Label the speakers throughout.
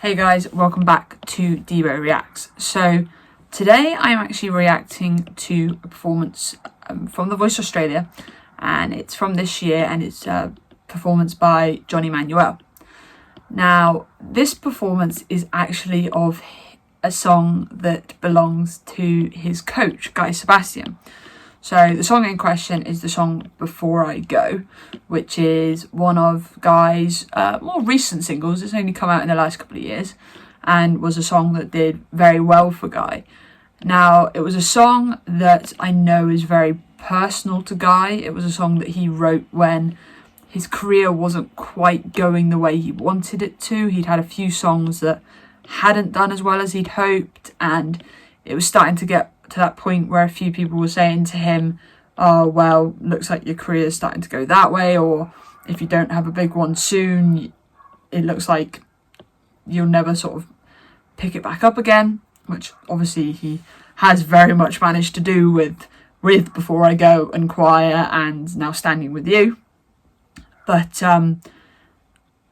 Speaker 1: Hey guys, welcome back to Debo Reacts. So today I'm actually reacting to a performance from The Voice Australia, and it's from this year, and it's a performance by Johnny Manuel. Now, this performance is actually of a song that belongs to his coach, Sebastian. So the song in question is the song Before I Go, which is one of Guy's more recent singles. It's only come out in the last couple of years and was a song that did very well for Guy. Now, it was a song that I know is very personal to Guy. It was a song that he wrote when his career wasn't quite going the way he wanted it to. He'd had a few songs that hadn't done as well as he'd hoped, and it was starting to get to that point where a few people were saying to him, oh, well, looks like your career is starting to go that way, or if you don't have a big one soon, it looks like you'll never sort of pick it back up again, which obviously he has very much managed to do with Before I Go and Choir and now Standing With You. But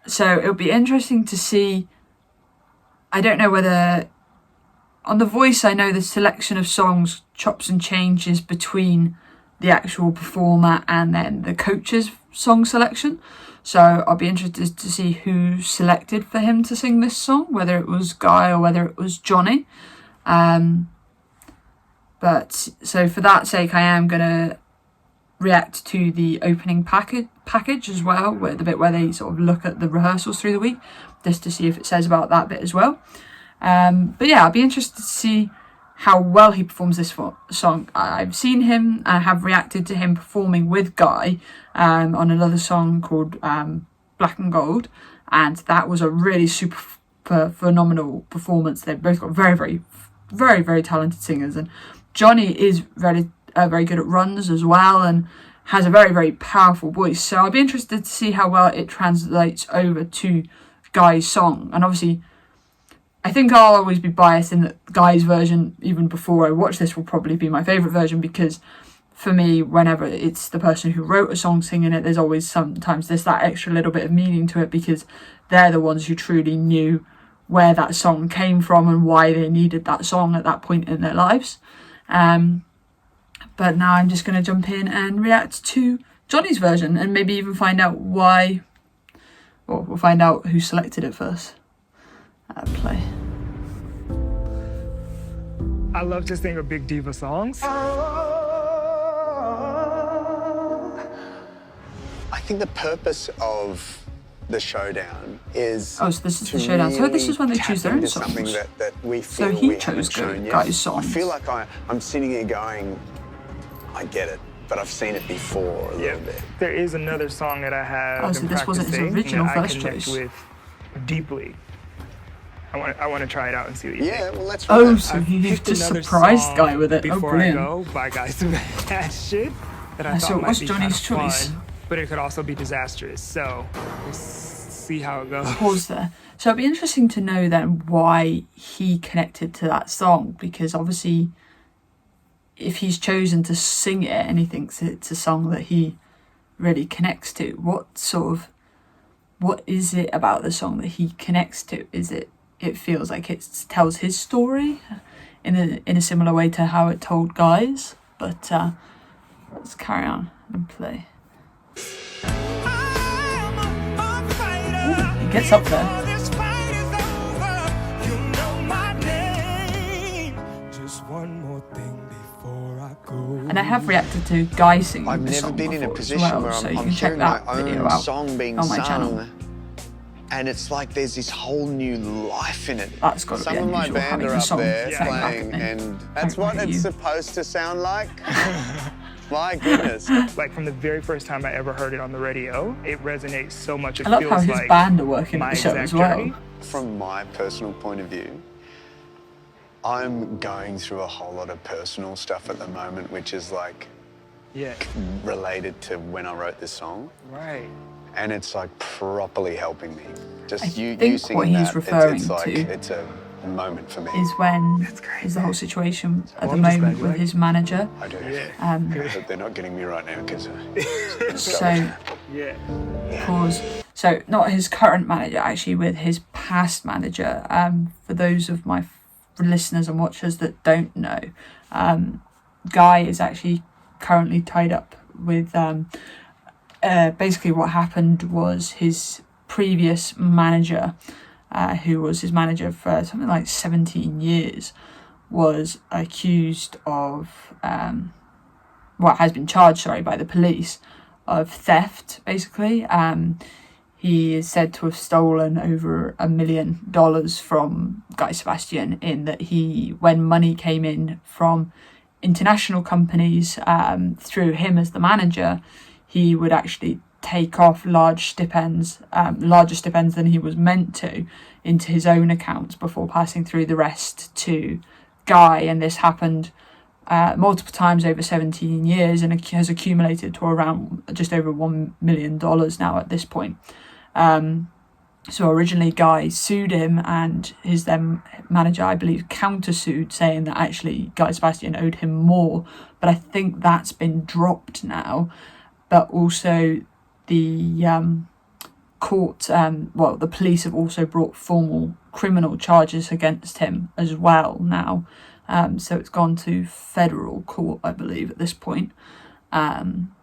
Speaker 1: so it'll be interesting to see. I don't know whether on The Voice, I know the selection of songs chops and changes between the actual performer and then the coach's song selection. So I'll be interested to see who selected for him to sing this song, whether it was Guy or whether it was Johnny. But so for that sake, I am going to react to the opening package as well, where the bit where they sort of look at the rehearsals through the week, just to see if it says about that bit as well. But yeah, I'll be interested to see how well he performs this song. I've seen him, I have reacted to him performing with Guy on another song called Black and Gold, and that was a really super phenomenal performance. They've both got very talented singers, and Johnny is very good at runs as well and has a very powerful voice. So I'll be interested to see how well it translates over to Guy's song. And obviously, I think I'll always be biased in that Guy's version, even before I watch this, will probably be my favourite version, because for me, whenever it's the person who wrote a song singing it, there's always sometimes there's that extra little bit of meaning to it, because they're the ones who truly knew where that song came from and why they needed that song at that point in their lives. But now I'm just going to jump in and react to Johnny's version and maybe even find out why, or we'll find out who selected it first. Play.
Speaker 2: I love to sing a big diva songs.
Speaker 3: I think the purpose of the showdown is.
Speaker 1: Oh, so this is the showdown. So this is when they choose their own songs.
Speaker 3: Something that we feel
Speaker 1: so he
Speaker 3: we
Speaker 1: chose
Speaker 3: Guy's
Speaker 1: songs.
Speaker 3: I feel like I'm sitting here going, I get it, but I've seen it before a little bit.
Speaker 2: There is another song that I have.
Speaker 1: Oh, so this wasn't his original first choice.
Speaker 2: With deeply. I want to try it out and see what you think.
Speaker 3: Yeah, well, let's.
Speaker 1: Oh, so he just surprised Guy with it. Oh, brilliant.
Speaker 2: Before I Go by Guy Sebastian that I thought
Speaker 1: so it
Speaker 2: might
Speaker 1: was
Speaker 2: be
Speaker 1: Johnny's
Speaker 2: kind of
Speaker 1: choice.
Speaker 2: fun, but it could also be disastrous. So we'll see how it goes.
Speaker 1: Pause there. So it'd be interesting to know then why he connected to that song, because obviously, if he's chosen to sing it and he thinks it's a song that he really connects to, what is it about the song that he connects to? Is it feels like it tells his story in a similar way to how it told Guy's? But let's carry on and play. Ooh, it gets up there. And I have reacted to Guy singing
Speaker 3: I've
Speaker 1: the
Speaker 3: never
Speaker 1: song
Speaker 3: been in a
Speaker 1: before
Speaker 3: position
Speaker 1: as well,
Speaker 3: where
Speaker 1: so you
Speaker 3: I'm
Speaker 1: can check
Speaker 3: hearing
Speaker 1: that
Speaker 3: my
Speaker 1: video
Speaker 3: own
Speaker 1: out
Speaker 3: song being
Speaker 1: on my
Speaker 3: sung,
Speaker 1: channel.
Speaker 3: and it's like there's this whole new life in it.
Speaker 1: That's got to be
Speaker 3: Some of my
Speaker 1: unusual,
Speaker 3: band
Speaker 1: having
Speaker 3: are
Speaker 1: the
Speaker 3: up
Speaker 1: song
Speaker 3: there
Speaker 1: sang back
Speaker 3: playing,
Speaker 1: at me.
Speaker 3: and that's what
Speaker 1: Look at
Speaker 3: it's
Speaker 1: you.
Speaker 3: supposed to sound like. My goodness.
Speaker 2: Like from the very first time I ever heard it on the radio, it resonates so much. It
Speaker 1: I love
Speaker 2: feels
Speaker 1: how his
Speaker 2: like
Speaker 1: band are working at
Speaker 2: my
Speaker 1: the show as
Speaker 2: exact
Speaker 1: well.
Speaker 2: journey.
Speaker 3: From my personal point of view, I'm going through a whole lot of personal stuff at the moment, which is like related to when I wrote this song.
Speaker 2: Right.
Speaker 3: And it's like properly helping me. Just
Speaker 1: I
Speaker 3: you
Speaker 1: think
Speaker 3: singing
Speaker 1: what he's
Speaker 3: that,
Speaker 1: referring
Speaker 3: it's like
Speaker 1: to
Speaker 3: it's a moment for me.
Speaker 1: is when is the whole situation at the moment with his manager.
Speaker 3: I do. But they're not getting me right now because
Speaker 1: so not his current manager, actually with his past manager. For those of my listeners and watchers that don't know, Guy is actually currently tied up with basically what happened was his previous manager, who was his manager for something like 17 years, was accused of has been charged by the police of theft, basically. He is said to have stolen over $1 million from Guy Sebastian, in that when money came in from international companies through him as the manager, he would actually take off larger stipends than he was meant to, into his own accounts before passing through the rest to Guy. And this happened multiple times over 17 years and has accumulated to around just over $1 million now at this point. So originally Guy sued him, and his then manager, I believe, countersued, saying that actually Guy Sebastian owed him more. But I think that's been dropped now. But also the court, the police have also brought formal criminal charges against him as well now. So it's gone to federal court, I believe, at this point. And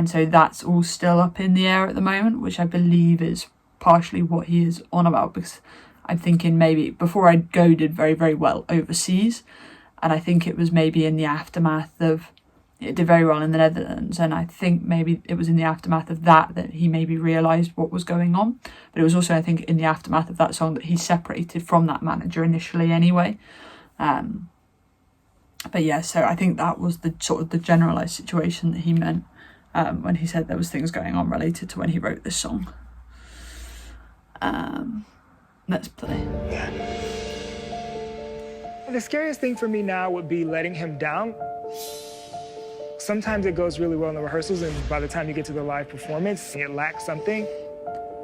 Speaker 1: so that's all still up in the air at the moment, which I believe is partially what he is on about, because I'm thinking maybe Before I Go did very, very well overseas. And I think it was maybe in the aftermath of, it did very well in the Netherlands, and I think maybe it was in the aftermath of that he maybe realised what was going on. But it was also, I think, in the aftermath of that song that he separated from that manager initially anyway. But yeah, so I think that was the sort of the generalised situation that he meant when he said there was things going on related to when he wrote this song. Let's play.
Speaker 3: Yeah.
Speaker 2: The scariest thing for me now would be letting him down. Sometimes it goes really well in the rehearsals, and by the time you get to the live performance, it lacks something.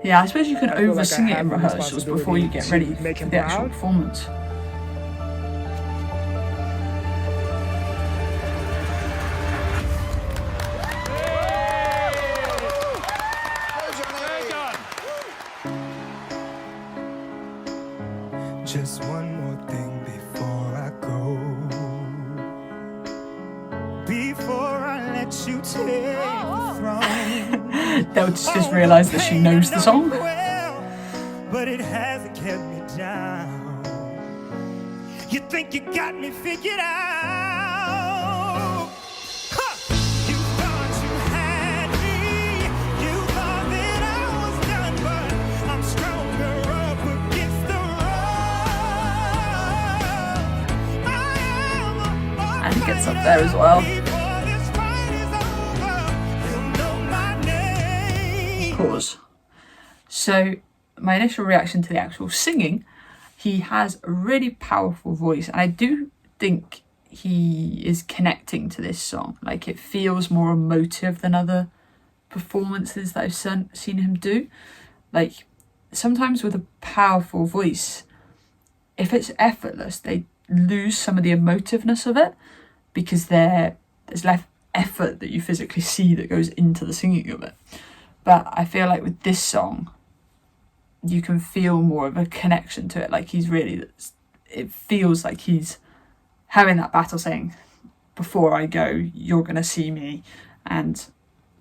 Speaker 1: Yeah, I suppose you can over-sing it in rehearsals before you get ready for the actual performance.
Speaker 4: Just one more thing before I go. Before I let you take the throne.
Speaker 1: They'll just realise that she knows the song.
Speaker 4: But it hasn't kept me down. You think you got me figured out? Huh. You thought you had me. You thought that I was done, but I'm stronger up against the road.
Speaker 1: And he gets up there as well. Pause. So my initial reaction to the actual singing, he has a really powerful voice, and I do think he is connecting to this song. Like, it feels more emotive than other performances that I've seen him do. Like, sometimes with a powerful voice, if it's effortless, they lose some of the emotiveness of it, because there's less effort that you physically see that goes into the singing of it. But I feel like with this song, you can feel more of a connection to it. Like, it feels like he's having that battle, saying, before I go, you're going to see me. And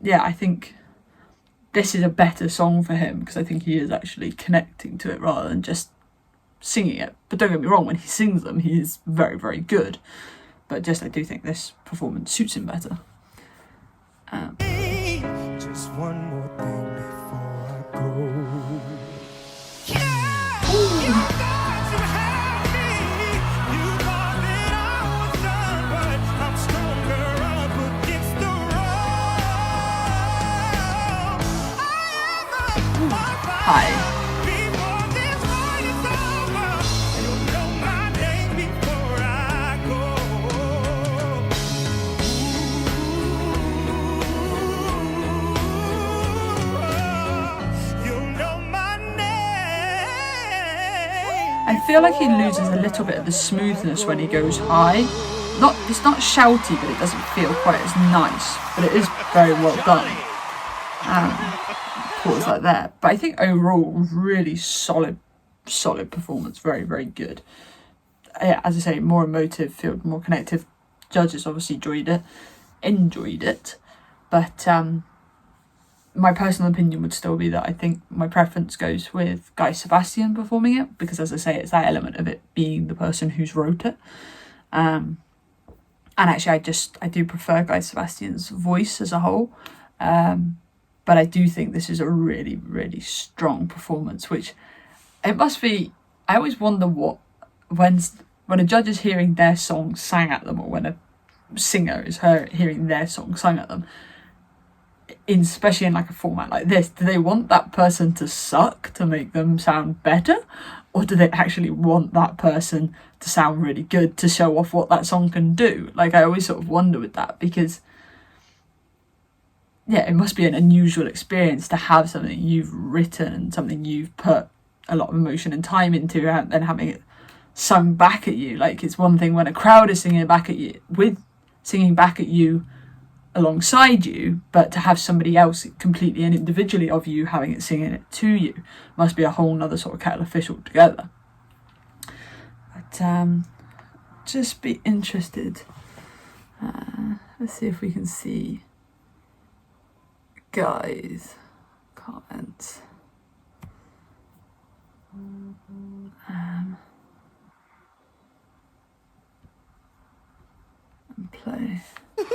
Speaker 1: yeah, I think this is a better song for him, because I think he is actually connecting to it rather than just singing it. But don't get me wrong, when he sings them, he is very, very good. But I do think this performance suits him better.
Speaker 4: Just one more thing before I go.
Speaker 1: Hi. I feel like he loses a little bit of the smoothness when he goes high. It's not shouty, but it doesn't feel quite as nice. But it is very well done. Pause like that. But I think overall, really solid performance. Very, very good. Yeah, as I say, more emotive, feel more connective. Judges obviously enjoyed it. But my personal opinion would still be that I think my preference goes with Guy Sebastian performing it, because as I say, it's that element of it being the person who's wrote it. And actually I do prefer Guy Sebastian's voice as a whole. But I do think this is a really, really strong performance, which it must be. I always wonder when a judge is hearing their song sang at them, or when a singer is hearing their song sung at them, especially in like a format like this, do they want that person to suck to make them sound better, or do they actually want that person to sound really good to show off what that song can do? Like, I always sort of wonder with that, because yeah, it must be an unusual experience to have something you've written and something you've put a lot of emotion and time into, and then having it sung back at you. Like, it's one thing when a crowd is singing back at you alongside you, but to have somebody else completely and individually of you having it singing it to you must be a whole nother sort of kettle of fish altogether. But just be interested. Let's see if we can see Guy's comments. And play.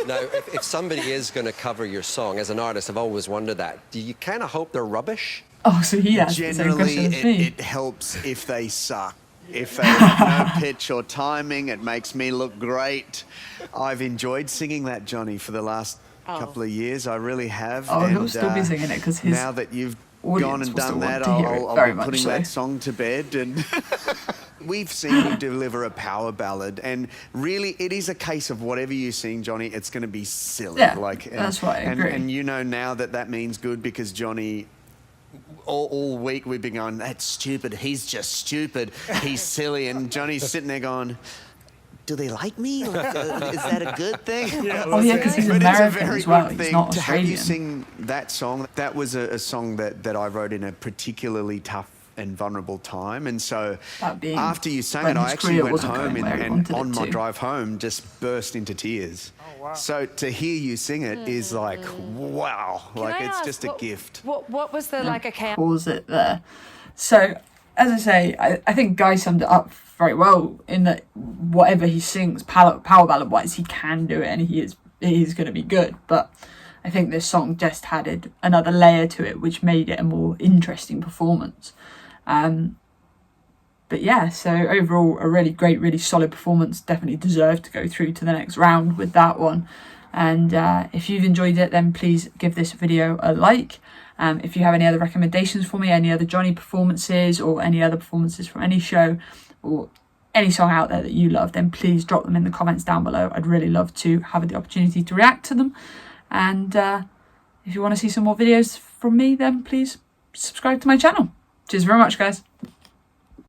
Speaker 5: Now, if somebody is going to cover your song, as an artist, I've always wondered that. Do you kind of hope they're rubbish?
Speaker 1: Oh, so he has the same question as me.
Speaker 3: It helps if they suck. If they have no pitch or timing, it makes me look great. I've enjoyed singing that, Johnny, for the last couple of years. I really have.
Speaker 1: Oh, he'll still be singing it, because his
Speaker 3: now that you've gone and done that, I'll be putting that song to bed. And we've seen you deliver a power ballad, and really, it is a case of whatever you sing, Johnny, it's going to be silly.
Speaker 1: Yeah, that's right. I agree.
Speaker 3: And you know now that means good, because Johnny, all week we've been going, that's stupid, he's just stupid, he's silly, and Johnny's sitting there going, do they like me? Like, is that a good thing?
Speaker 1: Oh yeah, because he's American as well. He's not Australian.
Speaker 3: To have you sing that song, that was a song that I wrote in a particularly tough and vulnerable time, and so after you sang it, I actually went home and on my drive home just burst into tears.
Speaker 2: Oh, wow.
Speaker 3: So to hear you sing it is like, wow, like it's just a gift.
Speaker 6: What was the like? Okay,
Speaker 1: pause it there. So as I say, I think Guy summed it up very well in that whatever he sings, power ballad wise, he can do it, and he is going to be good. But I think this song just added another layer to it, which made it a more interesting performance. But yeah, so overall a really great, really solid performance. Definitely deserved to go through to the next round with that one. And if you've enjoyed it, then please give this video a like. If you have any other recommendations for me, any other Johnny performances, or any other performances from any show, or any song out there that you love, then please drop them in the comments down below. I'd really love to have the opportunity to react to them. And if you want to see some more videos from me, then please subscribe to my channel. Cheers very much, guys.